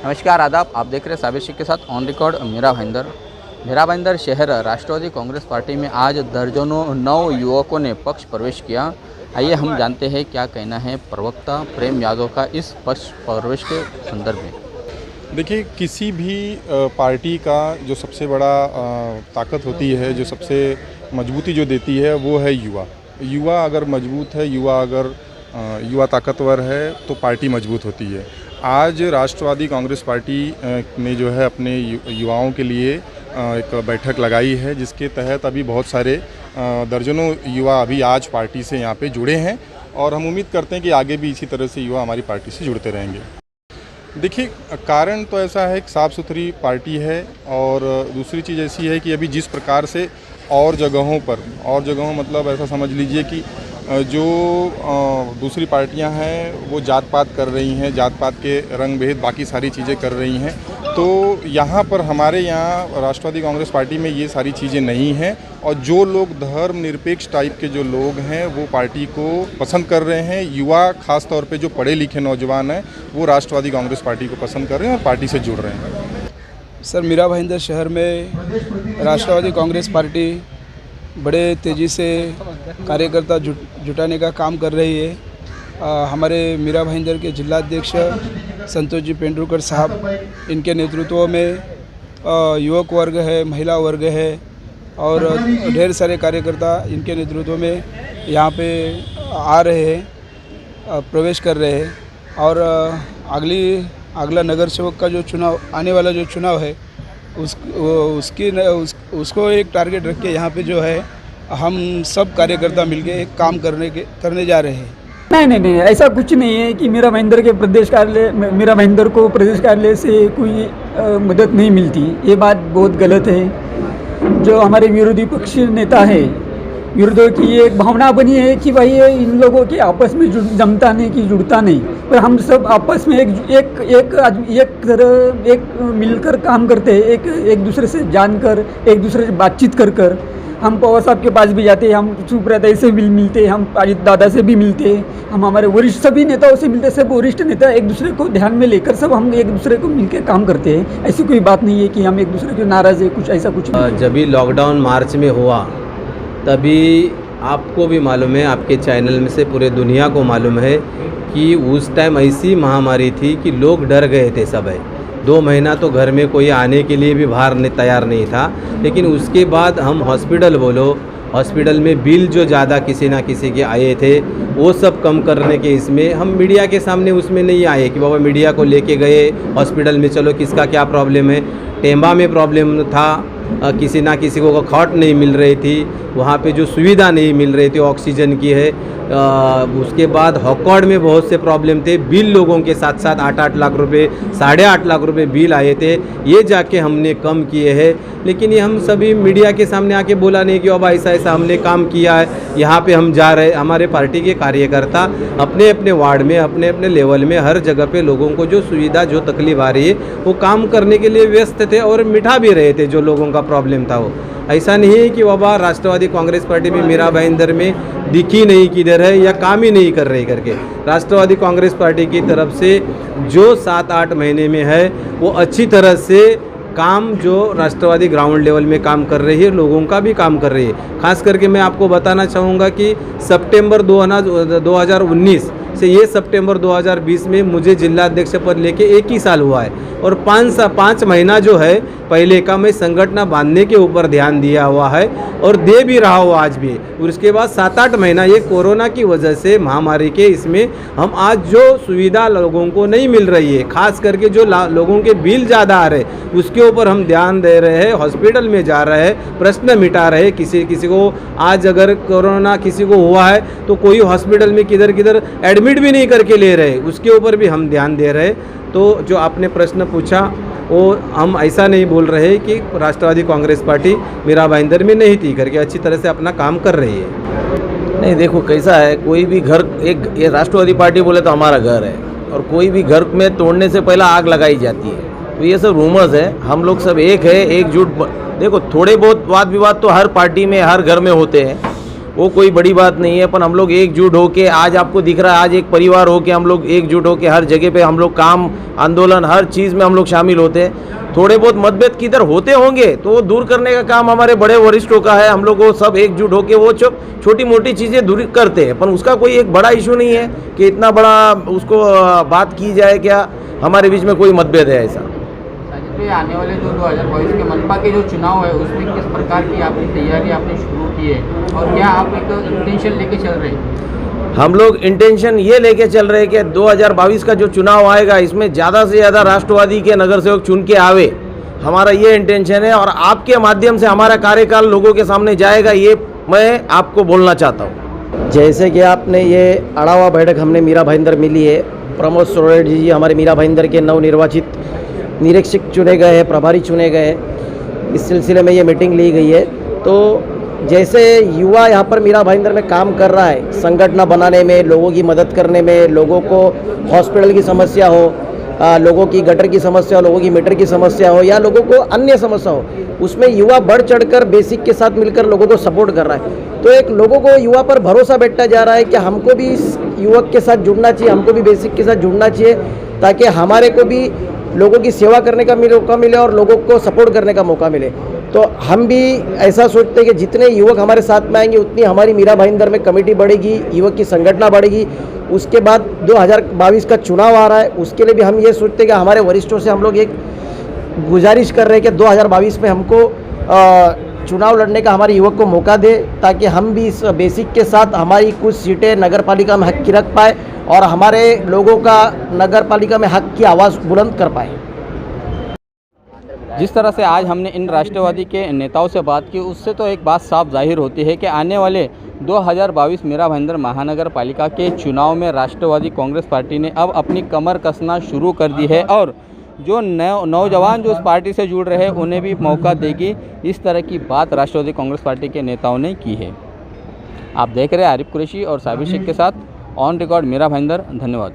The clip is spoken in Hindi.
नमस्कार आदाब, आप देख रहे हैं साबिर शेख के साथ ऑन रिकॉर्ड मेरा भाईंदर शहर राष्ट्रवादी कांग्रेस पार्टी में आज दर्जनों नव युवकों ने पक्ष प्रवेश किया। आइए हम जानते हैं क्या कहना है प्रवक्ता प्रेम यादव का इस पक्ष प्रवेश के संदर्भ में। देखिए, किसी भी पार्टी का जो सबसे बड़ा ताकत होती है, जो सबसे मजबूती जो देती है वो है युवा। युवा अगर मजबूत है, युवा ताकतवर है तो पार्टी मजबूत होती है। आज राष्ट्रवादी कांग्रेस पार्टी ने जो है अपने युवाओं के लिए एक बैठक लगाई है, जिसके तहत अभी बहुत सारे दर्जनों युवा अभी आज पार्टी से यहाँ पे जुड़े हैं और हम उम्मीद करते हैं कि आगे भी इसी तरह से युवा हमारी पार्टी से जुड़ते रहेंगे। देखिए, कारण तो ऐसा है कि साफ़ सुथरी पार्टी है और दूसरी चीज़ ऐसी है कि अभी जिस प्रकार से और जगहों मतलब ऐसा समझ लीजिए कि जो दूसरी पार्टियां हैं वो जात पात कर रही हैं, जात पात के रंग भेद बाकी सारी चीज़ें कर रही हैं, तो यहाँ पर हमारे यहाँ राष्ट्रवादी कांग्रेस पार्टी में ये सारी चीज़ें नहीं हैं। और जो लोग धर्मनिरपेक्ष टाइप के जो लोग हैं वो पार्टी को पसंद कर रहे हैं। युवा खास तौर पे जो पढ़े लिखे नौजवान हैं वो राष्ट्रवादी कांग्रेस पार्टी को पसंद कर रहे हैं और पार्टी से जुड़ रहे हैं। सर, मेरा भाईंदर शहर में राष्ट्रवादी कांग्रेस पार्टी बड़े तेज़ी से कार्यकर्ता जुटाने का काम कर रही है। हमारे मीरा भाईंदर के जिलाध्यक्ष संतोष जी पेंडुरकर साहब, इनके नेतृत्व में युवक वर्ग है, महिला वर्ग है और ढेर सारे कार्यकर्ता इनके नेतृत्व में यहाँ पे आ रहे हैं, प्रवेश कर रहे हैं। और अगला नगर सेवक का जो चुनाव आने वाला जो चुनाव है उसको एक टारगेट रख के यहाँ पे जो है हम सब कार्यकर्ता मिलके एक काम करने जा रहे हैं। नहीं, ऐसा कुछ नहीं है कि मीरा भाईंदर को प्रदेश कार्यालय से कोई मदद नहीं मिलती। ये बात बहुत गलत है। जो हमारे विरोधी पक्ष नेता है, विरोधियों की एक भावना बनी है कि भाई इन लोगों के आपस में जमता नहीं कि जुड़ता नहीं, पर हम सब आपस में एक मिलकर काम करते हैं, एक दूसरे से जानकर, एक दूसरे से बातचीत कर हम पवार साहब के पास भी जाते हैं, हम सुब्रता से भी मिलते, हम अजित दादा से भी मिलते, हम हमारे वरिष्ठ सभी नेताओं से मिलते। सब वरिष्ठ नेता एक दूसरे को ध्यान में लेकर सब हम एक दूसरे को मिलकर काम करते हैं। ऐसी कोई बात नहीं है कि हम एक दूसरे के नाराज़ है, कुछ ऐसा कुछ नहीं। जब भी लॉकडाउन मार्च में हुआ तभी आपको भी मालूम है, आपके चैनल में से पूरे दुनिया को मालूम है कि उस टाइम ऐसी महामारी थी कि लोग डर गए थे सब है। 2 महीना तो घर में कोई आने के लिए भी बाहर तैयार नहीं था। लेकिन उसके बाद हम हॉस्पिटल में बिल जो ज़्यादा किसी ना किसी के आए थे वो सब कम करने के इसमें हम मीडिया के सामने उसमें नहीं आए कि बाबा मीडिया को लेके गए हॉस्पिटल में, चलो किसका क्या प्रॉब्लम है। टेम्बा में प्रॉब्लम था, किसी ना किसी को खाट नहीं मिल रही थी, वहाँ पे जो सुविधा नहीं मिल रही थी ऑक्सीजन की है। उसके बाद हॉकॉर्ड में बहुत से प्रॉब्लम थे। बिल लोगों के साथ 8 लाख रुपए, 8.5 लाख रुपए बिल आए थे, ये जाके हमने कम किए हैं। लेकिन ये हम सभी मीडिया के सामने आके बोला नहीं कि अब ऐसा हमने काम किया है, यहाँ पे हम जा रहे। हमारे पार्टी के कार्यकर्ता अपने अपने वार्ड में, अपने अपने लेवल में हर जगह पे लोगों को जो सुविधा, जो तकलीफ आ रही है वो काम करने के लिए व्यस्त थे और मिटा भी रहे थे जो लोगों का प्रॉब्लम था वो। ऐसा नहीं है कि बाबा राष्ट्रवादी कांग्रेस पार्टी में मीरा भाईंदर में दिखी नहीं किधर है या काम ही नहीं कर रही करके। राष्ट्रवादी कांग्रेस पार्टी की तरफ से जो 7-8 महीने में है वो अच्छी तरह से काम जो राष्ट्रवादी ग्राउंड लेवल में काम कर रही है, लोगों का भी काम कर रही है। खास करके मैं आपको बताना चाहूँगा कि सितंबर 2019 से ये सितंबर 2020 में मुझे जिला अध्यक्ष पद लेके 1 ही साल हुआ है और 5 महीना जो है पहले का मैं संगठन बांधने के ऊपर ध्यान दिया हुआ है और दे भी रहा हूँ आज भी। और उसके बाद 7-8 महीना ये कोरोना की वजह से महामारी के इसमें हम आज जो सुविधा लोगों को नहीं मिल रही है, खास करके जो लोगों के बिल ज़्यादा आ रहे उसके ऊपर हम ध्यान दे रहे हैं, हॉस्पिटल में जा रहे हैं, प्रश्न मिटा रहे। किसी को आज अगर कोरोना किसी को हुआ है तो कोई हॉस्पिटल में किधर एडमिट भी नहीं करके ले रहे, उसके ऊपर भी हम ध्यान दे रहे। तो जो आपने प्रश्न पूछा वो हम ऐसा नहीं बोल रहे कि राष्ट्रवादी कांग्रेस पार्टी मीरा भाईंदर में नहीं थी करके अच्छी तरह से अपना काम कर रही है। नहीं, देखो कैसा है, कोई भी घर ये राष्ट्रवादी पार्टी बोले तो हमारा घर है और कोई भी घर में तोड़ने से पहले आग लगाई जाती है। तो ये सब रूमर्स है, हम लोग सब एक है, एकजुट। देखो, थोड़े बहुत वाद विवाद तो हर पार्टी में, हर घर में होते हैं, वो कोई बड़ी बात नहीं है। पर हम लोग एकजुट होके, आज आपको दिख रहा है, आज एक परिवार होके हम लोग एकजुट होके हर जगह पे हम लोग काम, आंदोलन, हर चीज़ में हम लोग शामिल होते हैं। थोड़े बहुत मतभेद किधर होते होंगे तो वो दूर करने का काम हमारे बड़े वरिष्ठों का है। हम लोग वो सब एकजुट होके वो छोटी मोटी चीज़ें दूर करते हैं, पर उसका कोई एक बड़ा इशू नहीं है कि इतना बड़ा उसको बात की जाए। क्या हमारे बीच में कोई मतभेद है ऐसा? साजिद भाई, आने वाले जो 2022 के मनपा के जो चुनाव है उसमें किस प्रकार की आपकी तैयारी आपने शुरू की है और क्या आप एक इंटेंशन लेके चल रहे हैं? हम लोग इंटेंशन ये लेके चल रहे हैं कि 2022 का जो चुनाव आएगा इसमें ज़्यादा से ज़्यादा राष्ट्रवादी के नगर सेवक चुन के आवे, हमारा ये इंटेंशन है। और आपके माध्यम से हमारा कार्यकाल लोगों के सामने जाएगा, ये मैं आपको बोलना चाहता हूँ। जैसे कि आपने ये अड़ावा बैठक हमने मीरा भाईंदर मिली है, प्रमोद सोरेडी जी हमारे मीरा भाईंदर के नवनिर्वाचित निरीक्षक चुने गए हैं, प्रभारी चुने गए हैं। इस सिलसिले में ये मीटिंग ली गई है। तो जैसे युवा यहाँ पर मीरा भाईंदर में काम कर रहा है, संगठन बनाने में, लोगों की मदद करने में, लोगों को हॉस्पिटल की समस्या हो, लोगों की गटर की समस्या हो, लोगों की मीटर की समस्या हो या लोगों को अन्य समस्या हो, उसमें युवा बढ़ चढ़कर बेसिक के साथ मिलकर लोगों को सपोर्ट कर रहा है। तो एक लोगों को युवा पर भरोसा बैठता जा रहा है कि हमको भी इस युवक के साथ जुड़ना चाहिए, हमको भी बेसिक के साथ जुड़ना चाहिए, ताकि हमारे को भी लोगों की सेवा करने का मौका मिले और लोगों को सपोर्ट करने का मौका मिले। तो हम भी ऐसा सोचते हैं कि जितने युवक हमारे साथ में आएंगे उतनी हमारी मीरा भाईंदर में कमेटी बढ़ेगी, युवक की संगठन बढ़ेगी। उसके बाद 2022 का चुनाव आ रहा है, उसके लिए भी हम ये सोचते हैं कि हमारे वरिष्ठों से हम लोग एक गुजारिश कर रहे हैं कि 2022 में हमको चुनाव लड़ने का हमारे युवक को मौका दे, ताकि हम भी इस बेसिक के साथ हमारी कुछ सीटें नगर पालिका में हक की रख पाए और हमारे लोगों का नगर पालिका में हक की आवाज़ बुलंद कर पाए। जिस तरह से आज हमने इन राष्ट्रवादी के नेताओं से बात की, उससे तो एक बात साफ जाहिर होती है कि आने वाले 2022 मीरा भाईंदर महानगर पालिका के चुनाव में राष्ट्रवादी कांग्रेस पार्टी ने अब अपनी कमर कसना शुरू कर दी है और जो नौजवान जो इस पार्टी से जुड़ रहे हैं उन्हें भी मौका देगी। इस तरह की बात राष्ट्रवादी कांग्रेस पार्टी के नेताओं ने की है। आप देख रहे हैं आरिफ कुरैशी और साबिर शेख के साथ ऑन रिकॉर्ड मीरा भाईंदर। धन्यवाद।